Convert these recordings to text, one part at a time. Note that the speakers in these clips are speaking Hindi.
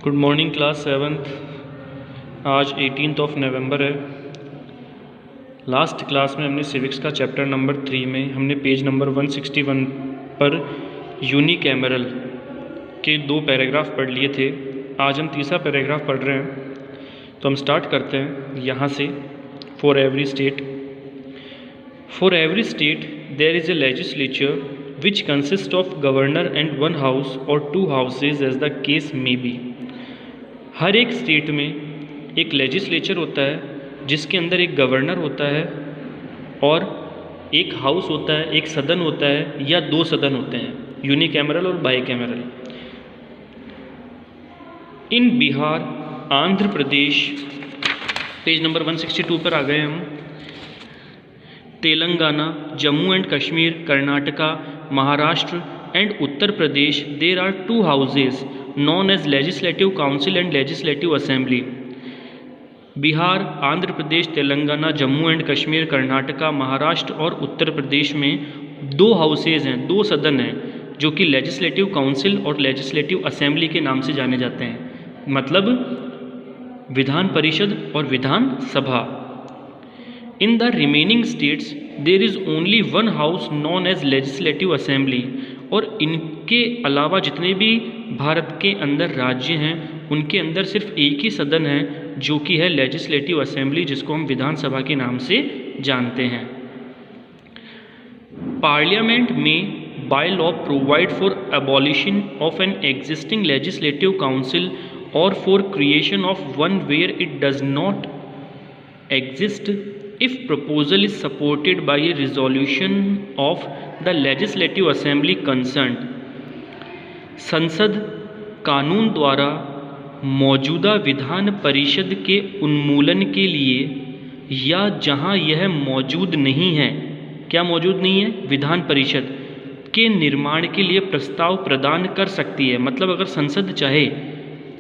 Good morning class seventh. आज 18 नवंबर है। लास्ट क्लास में हमने सिविक्स का चैप्टर नंबर 3 में हमने पेज नंबर 161 पर यूनिकैमरल के 2 पैराग्राफ पढ़ लिए थे। आज हम तीसरा पैराग्राफ पढ़ रहे हैं, तो हम स्टार्ट करते हैं यहाँ से। For every state there is a legislature which consists of governor and one house or 2 houses as the case may be। हर एक स्टेट में एक लेजिस्लेचर होता है जिसके अंदर एक गवर्नर होता है और एक हाउस होता है, एक सदन होता है या 2 सदन होते हैं, यूनिकैमरल और bicameral. In Bihar, Andhra Pradesh, page number 162 पर आ गए हम। Telangana, Jammu and Kashmir, Karnataka, Maharashtra and Uttar Pradesh there are 2 houses known as legislative council and legislative assembly. Bihar, Andhra Pradesh, Telangana, Jammu and Kashmir, Karnataka, Maharashtra और उत्तर प्रदेश में 2 हाउसेज हैं, 2 सदन हैं, जो कि लेजिस्लेटिव काउंसिल और लेजिस्लेटिव असेंबली के नाम से जाने जाते हैं। मतलब विधान परिषद और Vidhan Sabha. In the remaining states there is only one house known as legislative assembly। और इनके अलावा जितने भी भारत के अंदर राज्य हैं उनके अंदर सिर्फ एक ही सदन है जो कि है लेजिस्लेटिव असेंबली, जिसको हम विधानसभा के नाम से जानते हैं। पार्लियामेंट में by law provide for abolition of an existing legislative council और for creation of one where it does not exist if proposal is supported by a resolution of the legislative assembly concerned। संसद कानून द्वारा मौजूदा विधान परिषद के उन्मूलन के लिए या जहां यह मौजूद नहीं है, क्या मौजूद नहीं है, विधान परिषद के निर्माण के लिए प्रस्ताव प्रदान कर सकती है। मतलब अगर संसद चाहे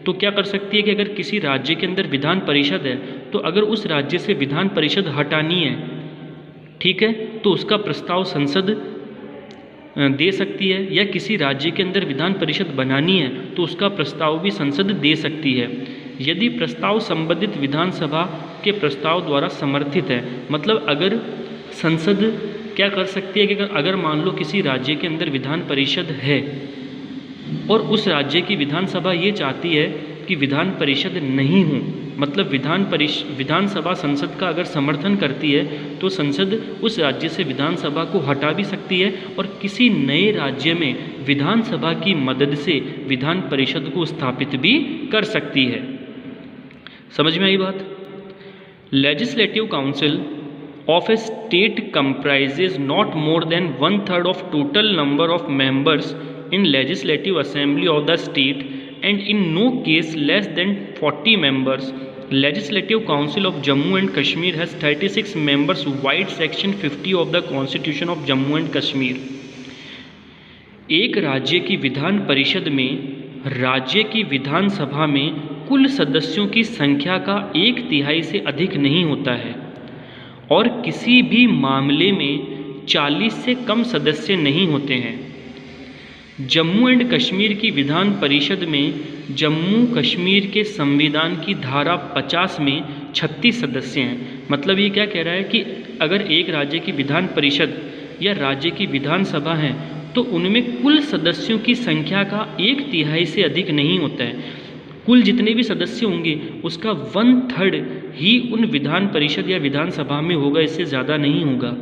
तो क्या कर सकती है कि अगर किसी राज्य के अंदर विधान परिषद है तो अगर उस राज्य से विधान परिषद हटानी है, ठीक है, तो उसका प्रस्ताव संसद दे सकती है, या किसी राज्य के अंदर विधान परिषद बनानी है तो उसका प्रस्ताव भी संसद दे सकती है यदि प्रस्ताव संबंधित विधानसभा के प्रस्ताव द्वारा समर्थित है। मतलब अगर संसद क्या कर सकती है कि अगर मान लो किसी राज्य के अंदर विधान परिषद है और उस राज्य की विधानसभा ये चाहती है कि विधान परिषद नहीं हो, मतलब विधानसभा संसद का अगर समर्थन करती है तो संसद उस राज्य से विधानसभा को हटा भी सकती है और किसी नए राज्य में विधानसभा की मदद से विधान परिषद को स्थापित भी कर सकती है। समझ में आई बात? Legislative council of a state comprises not more than 1/3 of total number of members in legislative assembly of the state and in no case less than 40 members। Legislative Council of Jammu and Kashmir has 36 members wide section 50 of the Constitution of Jammu and Kashmir। एक राज्य की विधान परिषद में राज्य की विधानसभा में कुल सदस्यों की संख्या का 1/3 से अधिक नहीं होता है और किसी भी मामले में 40 से कम सदस्य नहीं होते हैं। जम्मू एंड कश्मीर की विधान परिषद में जम्मू कश्मीर के संविधान की धारा 50 में 36 सदस्य हैं। मतलब ये क्या कह रहा है कि अगर एक राज्य की विधान परिषद या राज्य की विधानसभा है तो उनमें कुल सदस्यों की संख्या का 1/3 से अधिक नहीं होता है। कुल जितने भी सदस्य होंगे उसका 1/3 ही उन विधान परिषद या विधानसभा में होगा, इससे ज़्यादा नहीं होगा।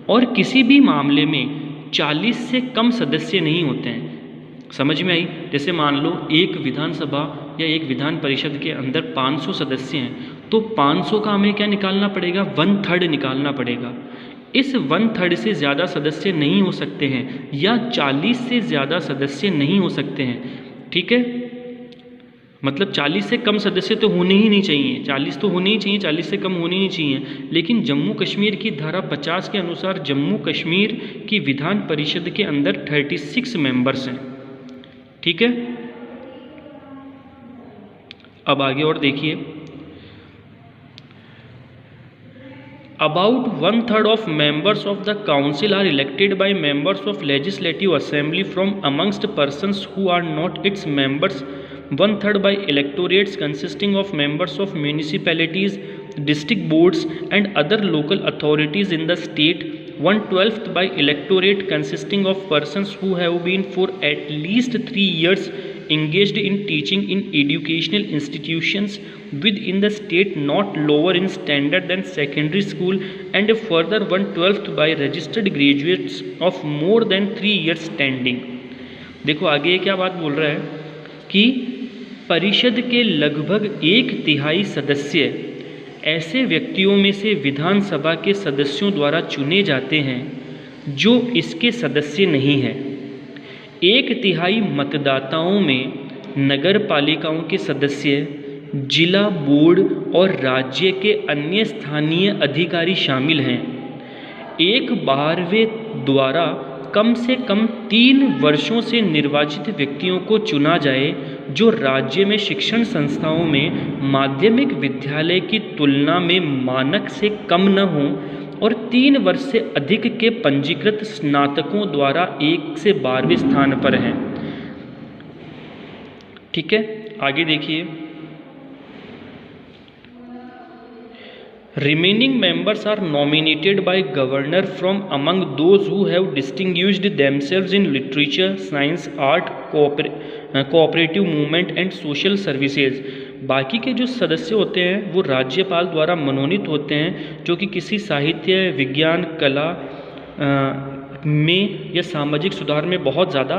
और किसी भी मामले में 40 से कम सदस्य नहीं होते हैं। समझ में आई? जैसे मान लो एक विधानसभा या एक विधान परिषद के अंदर 500 सदस्य हैं तो 500 का हमें क्या निकालना पड़ेगा? 1/3 निकालना पड़ेगा। इस 1/3 से ज़्यादा सदस्य नहीं हो सकते हैं या 40 से ज़्यादा सदस्य नहीं हो सकते हैं, ठीक है। मतलब 40 से कम सदस्य तो होने ही नहीं चाहिए, 40 तो होने ही चाहिए, 40 से कम होने ही चाहिए। लेकिन जम्मू कश्मीर की धारा 50 के अनुसार जम्मू कश्मीर की विधान परिषद के अंदर 36 मेंबर्स हैं, ठीक है। अब आगे और देखिए। About 1/3 of members of the council are elected by members of legislative assembly from amongst persons who are not its members 1/3 by electorates consisting of members of municipalities, district boards and other local authorities in the state, 1/12 by electorate consisting of persons who have been for at least 3 years engaged in teaching in educational institutions within the state not lower in standard than secondary school, and further 1/12 by registered graduates of more than 3 years standing। देखो आगे ये क्या बात बोल रहा है कि परिषद के लगभग 1/3 सदस्य ऐसे व्यक्तियों में से विधानसभा के सदस्यों द्वारा चुने जाते हैं जो इसके सदस्य नहीं हैं। 1/3 मतदाताओं में नगर पालिकाओं के सदस्य, जिला बोर्ड और राज्य के अन्य स्थानीय अधिकारी शामिल हैं। 1/12वें द्वारा कम से कम 3 वर्षों से निर्वाचित व्यक्तियों को चुना जाए जो राज्य में शिक्षण संस्थाओं में माध्यमिक विद्यालय की तुलना में मानक से कम न हों और 3 वर्ष से अधिक के पंजीकृत स्नातकों द्वारा 1 से 12वें स्थान पर हैं। ठीक है, आगे देखिए। Remaining members are nominated by governor from among those who have distinguished themselves in literature, science, art, cooperative movement and social services। बाकी के जो सदस्य होते हैं वो राज्यपाल द्वारा मनोनीत होते हैं जो कि किसी साहित्य, विज्ञान, कला में या सामाजिक सुधार में बहुत ज़्यादा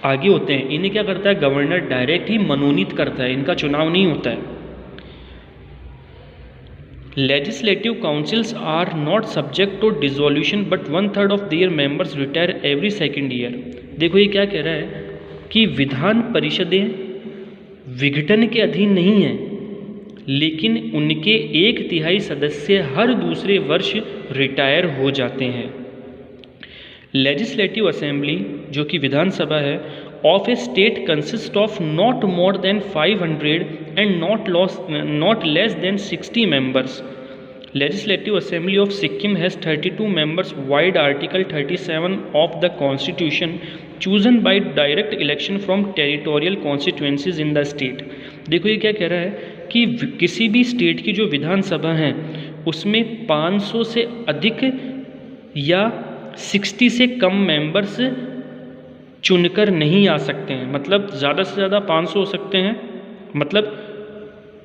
आगे होते हैं। इन्हें क्या करता है गवर्नर डायरेक्ट ही मनोनीत करता है, इनका चुनाव नहीं होता है। Legislative councils are not subject to dissolution but 1/3 of their members retire every second year। देखो ये क्या कह रहा है कि विधान परिषदें विघटन के अधीन नहीं हैं, लेकिन उनके 1/3 सदस्य हर दूसरे वर्ष रिटायर हो जाते हैं। लेजिस्लेटिव असेंबली जो कि विधानसभा है of a state consists of not more than 500 and not less than 60 members। Legislative Assembly of Sikkim has 32 members wide Article 37 of the Constitution chosen by direct election from territorial constituencies in the state। देखो ये क्या कह रहा है कि किसी भी स्टेट की जो विधानसभा है उसमें 500 से अधिक या 60 से कम मेंबर्स चुनकर नहीं आ सकते हैं। मतलब ज़्यादा से ज़्यादा 500 हो सकते हैं, मतलब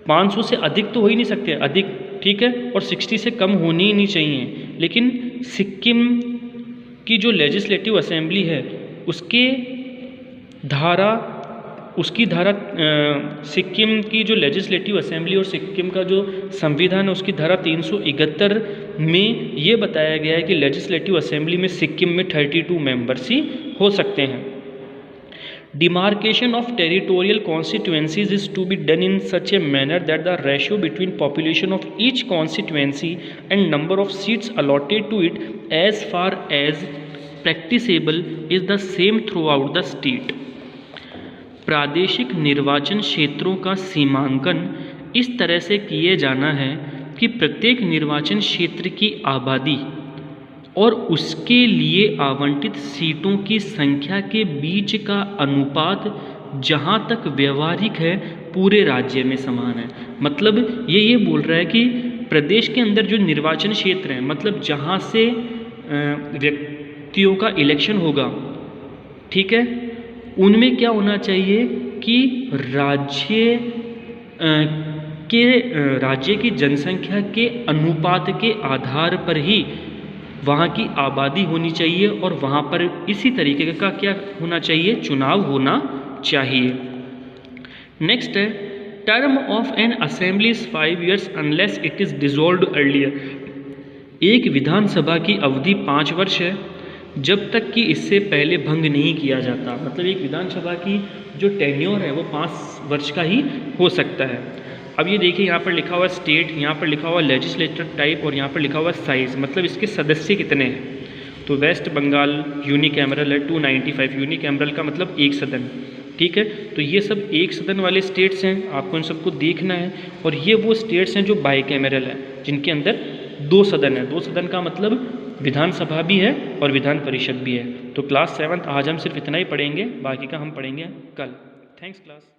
500 से अधिक तो हो ही नहीं सकते, अधिक ठीक है, और 60 से कम होनी ही नहीं चाहिए। लेकिन सिक्किम की जो लेजिस्लेटिव असेंबली है उसकी धारा सिक्किम की जो लेजिस्लेटिव असेंबली और सिक्किम का जो संविधान है उसकी धारा 371 में ये बताया गया है कि लेजिस्लेटिव असेंबली में सिक्किम में 32 मेंबर्स ही हो सकते हैं। Demarcation of territorial constituencies is to be done in such a manner that the ratio between population of each constituency and number of seats allotted to it as far as practicable is the same throughout the state। प्रादेशिक निर्वाचन क्षेत्रों का सीमांकन इस तरह से किए जाना है कि प्रत्येक निर्वाचन क्षेत्र की आबादी और उसके लिए आवंटित सीटों की संख्या के बीच का अनुपात जहाँ तक व्यवहारिक है पूरे राज्य में समान है। मतलब ये बोल रहा है कि प्रदेश के अंदर जो निर्वाचन क्षेत्र हैं, मतलब जहाँ से व्यक्तियों का इलेक्शन होगा, ठीक है, उनमें क्या होना चाहिए कि राज्य की जनसंख्या के अनुपात के आधार पर ही वहाँ की आबादी होनी चाहिए और वहाँ पर इसी तरीके का क्या होना चाहिए, चुनाव होना चाहिए। नेक्स्ट है term of N assembly is 5 years unless it is dissolved earlier. एक विधानसभा की अवधि 5 वर्ष है जब तक कि इससे पहले भंग नहीं किया जाता। मतलब एक विधानसभा की जो टेन्योर है वो 5 वर्ष का ही हो सकता है। अब ये देखिए यहाँ पर लिखा हुआ स्टेट, यहाँ पर लिखा हुआ लेजिस्लेटर टाइप और यहाँ पर लिखा हुआ साइज़, मतलब इसके सदस्य कितने हैं। तो वेस्ट बंगाल यूनिकैमरल है 295, यूनिकैमरल का मतलब एक सदन, ठीक है। तो ये सब एक सदन वाले स्टेट्स हैं, आपको इन सबको देखना है। और ये वो स्टेट्स हैं जो बाईकैमरल हैं, जिनके अंदर 2 सदन है। 2 सदन का मतलब विधानसभा भी है और विधान परिषद भी है। तो क्लास 7 आज हम सिर्फ इतना ही पढ़ेंगे, बाकी का हम पढ़ेंगे कल। Thanks class.